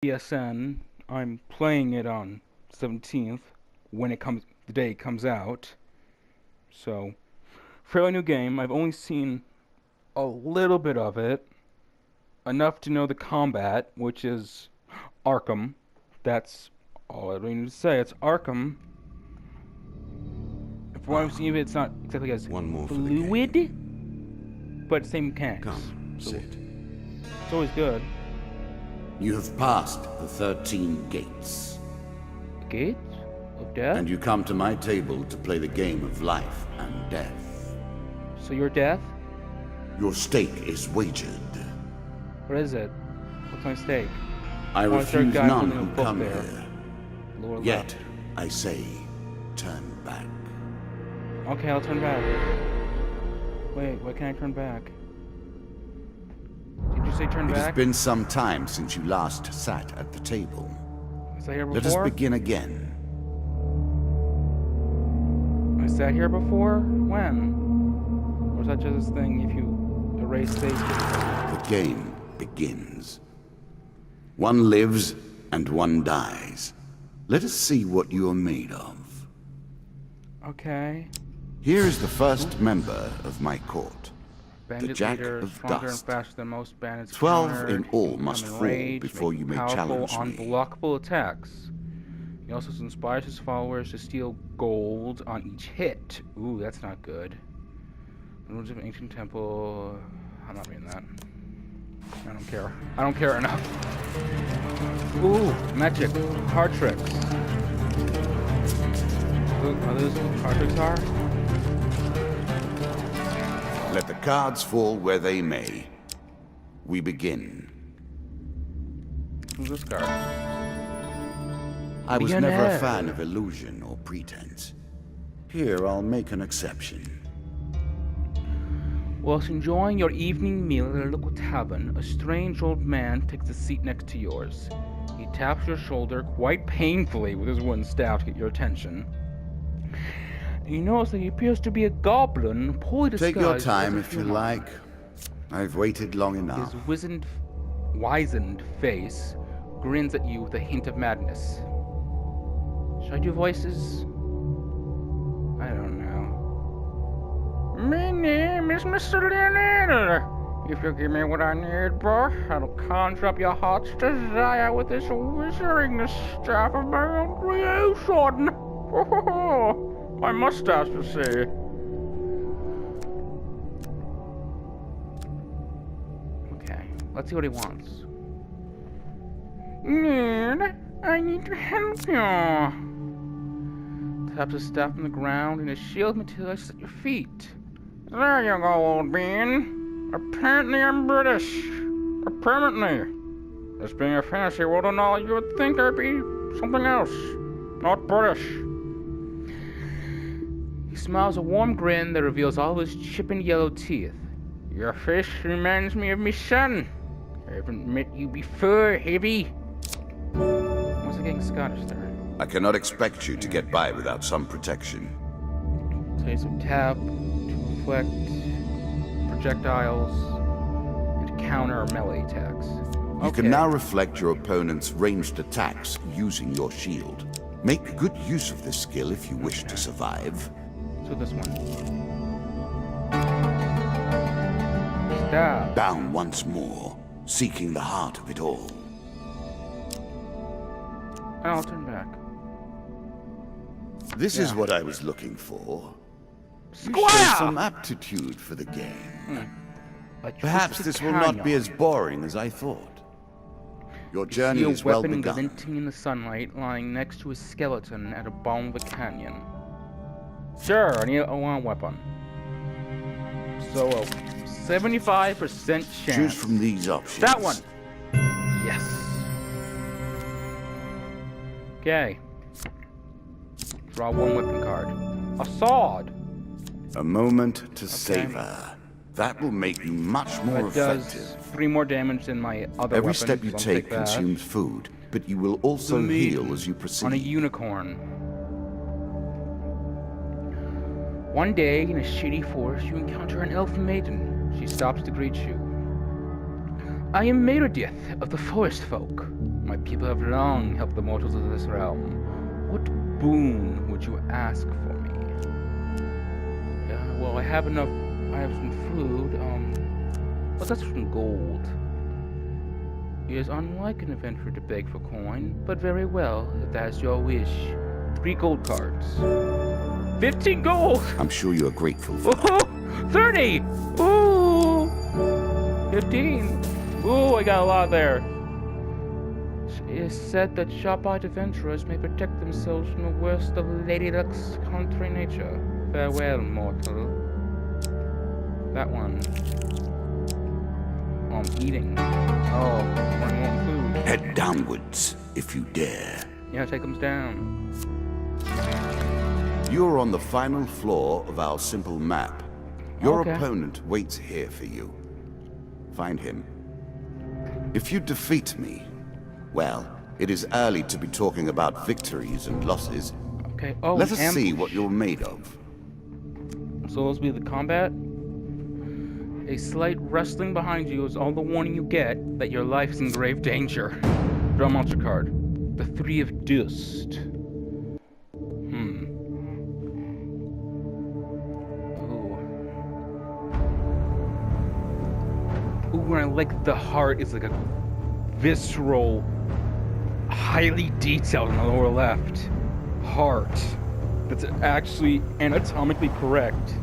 PSN. I'm playing it on 17th when the day it comes out. So, fairly new game. I've only seen a little bit of it, enough to know the combat, which is Arkham. That's all I really need to say. It's Arkham. From what I'm seeing, it's not exactly as One more fluid, but same mechanics. Come, sit. It's always good. You have passed the 13 gates, Gates of death. and you come to my table to play the game of life and death. So your death? Your stake is wagered. What is it? What's my stake? I Oh, is there a refuse guy none holding a who book come there? here. Lower Yet, left. I say, turn back. Okay, I'll turn back. Wait, why can't I turn back? Did you say turn It has back? been some time since you last sat at the table. Was I here Let us before? begin again. I sat here before? When? Or is that just this thing if you erase safety? The game begins. One lives and one dies. Let us see what you are made of. Okay. Here is the first member of my court. Bandit Jack leader, of stronger Dust. and faster than most bandits. 12 countered, in all become must fall enraged, before make you may powerful, challenge me. unblockable attacks. He also inspires his followers to steal gold on each hit. Ooh, that's not good. The ruins of an ancient temple. I'm not reading that. I don't care. I don't care enough. Ooh, magic. Card tricks. Are those what card tricks are? Let the cards fall where they may. We begin. Who's this card? I was Millionaire. never a fan of illusion or pretense. Here, I'll make an exception. Whilst enjoying your evening meal at a local tavern, a strange old man takes a seat next to yours. He taps your shoulder quite painfully with his wooden staff to get your attention. You notice that he appears to be a goblin, poorly disguised. Take your time as a if you human. like. I've waited long enough. His wizened face grins at you with a hint of madness. Should I do voices? I don't know. My name is Mr. Leonard. If you give me what I need, boy, I'll conjure up your heart's desire with this wizarding staff of my own creation. My mustache, you see. Okay, let's see what he wants. Nerd, I need to help you. Taps a staff on the ground and a shield materializes at your feet. There you go, old bean. Apparently I'm British. Apparently. This being a fantasy world and all, you would think I'd be something else. Not British. He smiles a warm grin that reveals all his chipping yellow teeth. Your face reminds me of me son. I haven't met you before, Heavy. Was I getting Scottish there? I cannot expect you to get by without some protection. Taste of tap to reflect projectiles and counter melee attacks. You can now reflect your opponent's ranged attacks using your shield. Make good use of this skill if you wish to survive. So this one. Stab. Down once more, seeking the heart of it all. And I'll turn back. This is what I was looking for. You Squire! show some aptitude for the game. Perhaps this will not be as boring as I thought. Your journey is well weapon begun. glinting in the sunlight, lying next to a skeleton at the bottom of a canyon. Sure, I want a weapon. So, 75% chance. Choose from these options. That one! Yes. Okay. Draw one weapon card. A sword! A moment to savor. That will make you much more It does effective. 3 more damage than my other Every weapon, step you so I'll take that. consumes food, but you will also The heal maiden as you proceed. on a unicorn. One day, in a shady forest, you encounter an elf maiden. She stops to greet you. I am Meredith of the Forest Folk. My people have long helped the mortals of this realm. What boon would you ask for me? Well, I have enough. I have some food. But that's some gold. It is unlike an adventurer to beg for coin, but very well, if that's your wish. 3 gold cards. 15 gold! I'm sure you are grateful for Ooh, 30! Ooh! 15. Ooh, I got a lot there. It is said that sharp-eyed adventurers may protect themselves from the worst of Lady Luck's contrary nature. Farewell, mortal. That one. Oh, I'm eating. Oh, I want food. Head downwards, if you dare. Yeah, take them down. You're on the final floor of our simple map. Your Okay. opponent waits here for you. Find him. If you defeat me, well, it is early to be talking about victories and losses. Okay. Oh, Let us see ambush. what you're made of. So this will be the combat. A slight rustling behind you is all the warning you get that your life is in grave danger. Draw a monster card. The 3 of Dust. Ooh, and I like the heart is like a visceral, highly detailed in the lower left heart. That's actually anatomically correct,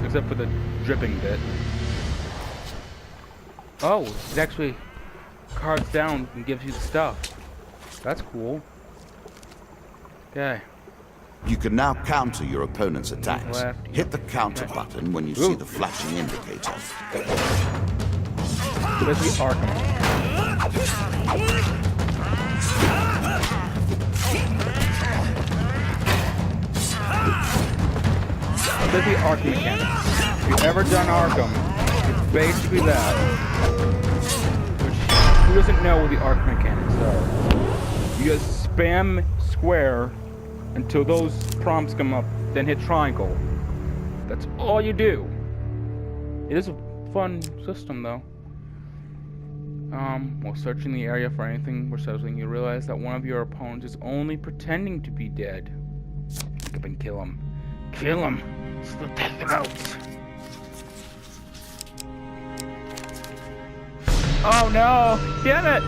except for the dripping bit. Oh, it actually cards down and gives you the stuff. That's cool. Okay. You can now counter your opponent's attacks. Left. Hit the counter button when you see the flashing indicator. Where's the Arkham? Where's the Arkham mechanics? If you've ever done Arkham, it's basically that. Which, who doesn't know what the Arkham mechanics are? You just spam square until those prompts come up, then hit triangle. That's all you do. It is a fun system, though. While searching the area for anything resettling, you realize that one of your opponents is only pretending to be dead. Pick up and kill him. Kill him! Slit their throats! Oh no! Damn it!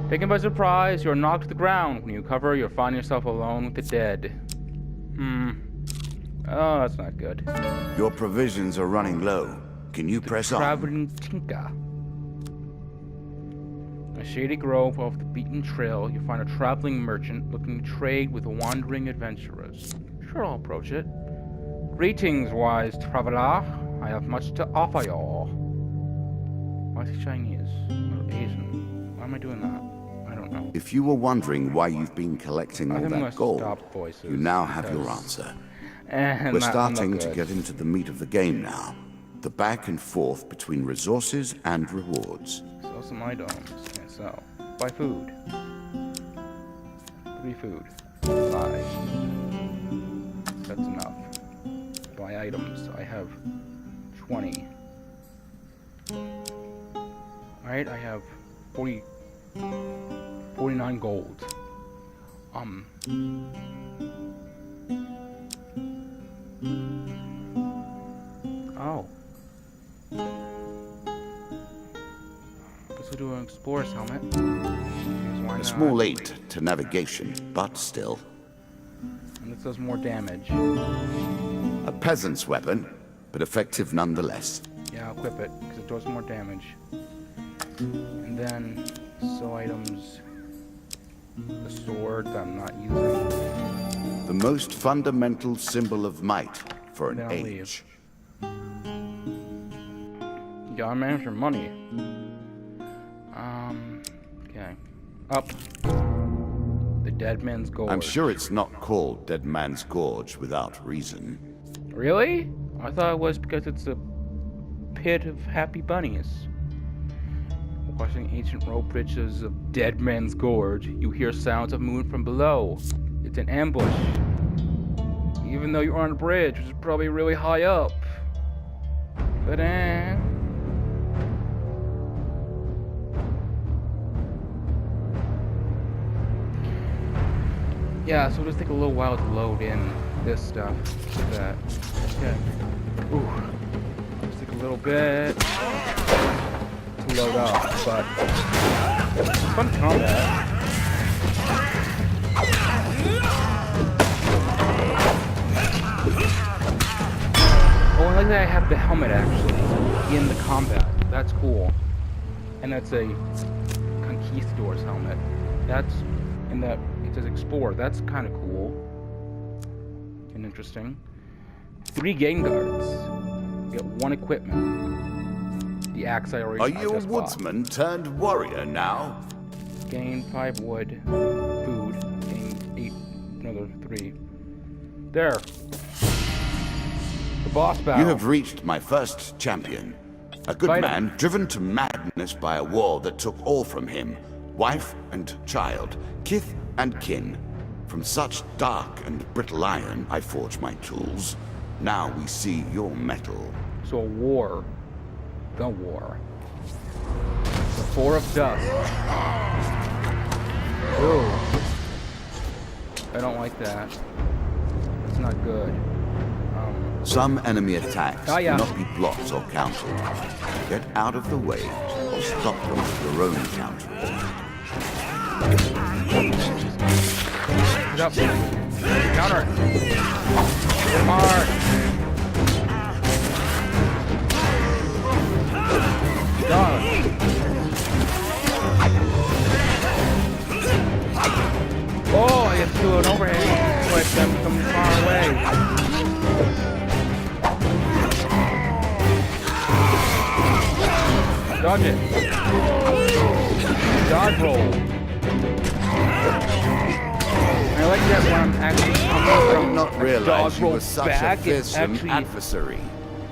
Taken by surprise, you're knocked to the ground. When you recover, you'll find yourself alone with the dead. Oh, that's not good. Your provisions are running low. Can you press on? Traveling Tinker. In a shady grove off the beaten trail, you find a traveling merchant looking to trade with wandering adventurers. Sure, I'll approach it. Greetings, wise traveler. I have much to offer y'all. Why is he Chinese? Or Asian? Why am I doing that? I don't know. If you were wondering why you've been collecting all I'm gonna that gold, stop voices you now have your because- answer. And We're that- I'm starting not to good. get into the meat of the game now. The back and forth between resources and rewards. Sell some items. Can't sell. Buy food. 3 food. Buy. That's enough. Buy items. I have 20. Alright, I have 49 gold. Oh. Guess we'll do an explorer's helmet. Because why A not? small aid to navigation, but still. And this does more damage. A peasant's weapon, but effective nonetheless. Yeah, I'll equip it, because it does more damage. And then, sell items. The sword that I'm not using. The most fundamental symbol of might for an Then I'll age. Yeah, I'm after money. Okay. Up. The Dead Man's Gorge. I'm sure it's not called Dead Man's Gorge without reason. Really? I thought it was because it's a pit of happy bunnies. Watching ancient rope bridges of Dead Man's Gorge, you hear sounds of movement from below. It's an ambush. Even though you're on a bridge, which is probably really high up. But Yeah, so it'll just take a little while to load in this stuff. Like that. Okay. Ooh. Just take a little bit to load up, but it's fun combat. Oh, I like that I have the helmet actually in the combat. That's cool. And that's a Conquistador's helmet. That's in that it says Explorer. That's kind of cool and interesting. 3 game guards. Get 1 equipment. The axe I already. Are you a woodsman turned warrior now? Gain 5 wood, food. Gain 8, another 3. There. The boss battle. You have reached my first champion. A good man driven to madness by a war that took all from him. Wife and child, kith and kin. From such dark and brittle iron I forge my tools. Now we see your metal. So a war. The war. The 4 of dust. Ooh. I don't like that. That's not good. Some enemy attacks yeah. cannot be blocked or countered. Get out of the way or stop them with your own countering. Get up. Counter. Come on. Dodge. Oh, I get to do an overhead. Like them from far away. Dodge it. Dodge roll. I like that when I'm actually I coming did not from realize dodge you roll were such back, a it fearsome actually adversary.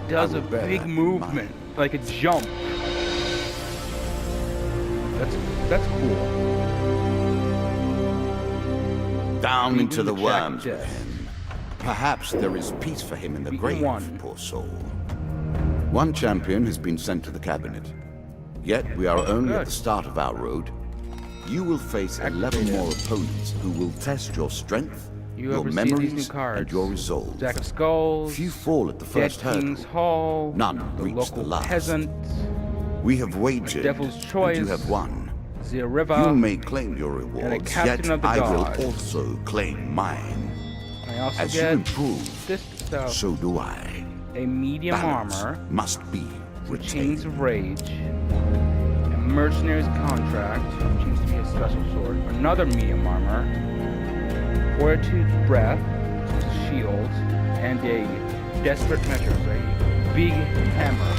does a I will bear big that in movement, mind. like a jump. That's cool. Down into the check worms with this. him. Perhaps there is peace for him in the Beacon grave, 1. poor soul. 1 champion has been sent to the cabinet. Yet we are only at Good. the start of our road. You will face 11 Activated. more opponents who will test your strength, You your have received these new memories, cards. and your resolve. Jack of Skulls. Few fall at the Dead first King's hurdle. Hall. None The reach local the last. peasant. We have wagered, Devil's Choice. and you have won. Ziriva. You may claim your rewards, Captain yet of the I Gods. will also claim mine. I also As you get improve, this stuff. so do I. A medium Balance armor. must be Chains retained. of Rage. A Mercenary's Contract, which seems to be a special sword. Another medium armor. Fortitude's Breath, which is a shield. And a Desperate Measures, a big hammer.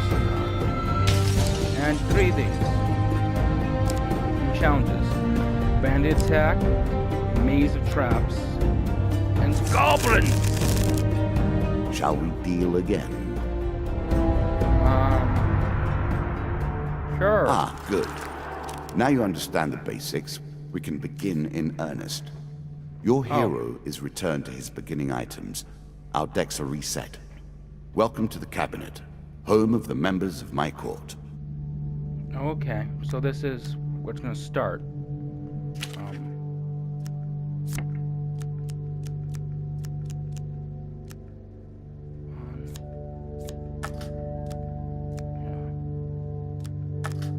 And 3 of these. Challenges. Bandit Attack, Maze of Traps, and Goblins! Shall we deal again? Sure. Ah, good. Now you understand the basics. We can begin in earnest. Your hero is returned to his beginning items. Our decks are reset. Welcome to the cabinet, home of the members of my court. Okay, so this is where it's gonna start.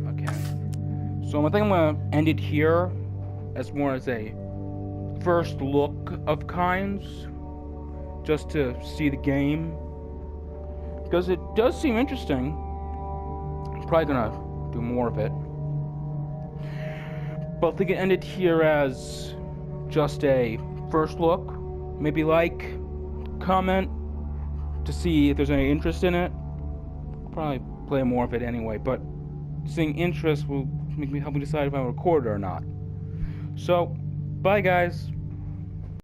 Okay. So I think I'm gonna end it here as more as a first look of kinds, just to see the game, because it does seem interesting. I'm probably gonna do more of it. But I think it ended here as just a first look. Maybe like, comment to see if there's any interest in it. I'll probably play more of it anyway, but seeing interest will help me decide if I record it or not. So, bye guys.